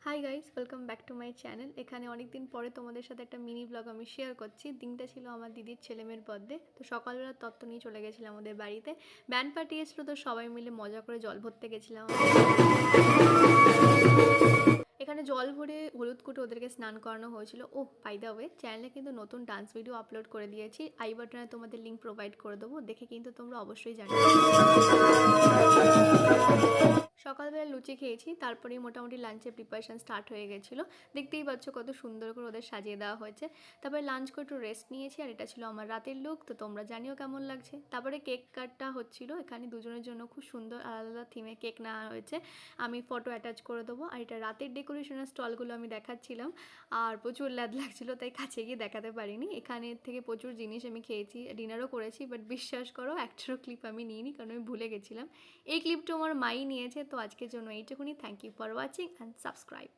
Hi guys, welcome back to my channel. এখানে অনেক দিন পরে তোমাদের সাথে একটা মিনি ব্লগ আমি শেয়ার করছি। দিনটা ছিল আমার দিদির ছেলেমেয়ের বার্থডে। তো সকালবেলা তত্ত্ব নিয়ে চলে গেছিলাম আমাদের বাড়িতে। ব্যান্ড পার্টি এসেছিলো, তো সবাই মিলে মজা করে জল ভরতে গেছিলাম। এখানে জল ভরে হলুদ কুটে ওদেরকে স্নান করানো হয়েছিল। ও বাই দ্য ওয়ে, চ্যানেলে কিন্তু নতুন ডান্স ভিডিও আপলোড করে দিয়েছি। আই বাটনে তোমাদের লিঙ্ক প্রোভাইড করে দেবো, দেখে কিন্তু তোমরা অবশ্যই জানো। সকালবেলা লুচি খেয়েছি, তারপরেই মোটামুটি লাঞ্চের প্রিপারেশান স্টার্ট হয়ে গেছিলো। দেখতেই পাচ্ছ কত সুন্দর করে ওদের সাজিয়ে দেওয়া হয়েছে। তারপরে লাঞ্চ করে একটু রেস্ট নিয়েছি, আর এটা ছিল আমার রাতের লুক। তো তোমরা জানিও কেমন লাগছে। তারপরে কেক কাটটা হচ্ছিল, এখানে দুজনের জন্য খুব সুন্দর আলাদা আলাদা থিমে কেক নেওয়া হয়েছে। আমি ফটো অ্যাটাচ করে দেবো। আর এটা রাতের ডেকোরেশনের স্টলগুলো আমি দেখাচ্ছিলাম, আর প্রচুর ল্যাদ লাগছিলো, তাই কাছে গিয়ে দেখাতে পারিনি। এখানে থেকে প্রচুর জিনিস আমি খেয়েছি, ডিনারও করেছি, বাট বিশ্বাস করো একটারও ক্লিপ আমি নিইনি, কারণ আমি ভুলে গেছিলাম। এই ক্লিপটা আমার মাই নিয়েছে। তো আজকের জন্য এইটুকুনি। Thank you for watching and subscribe.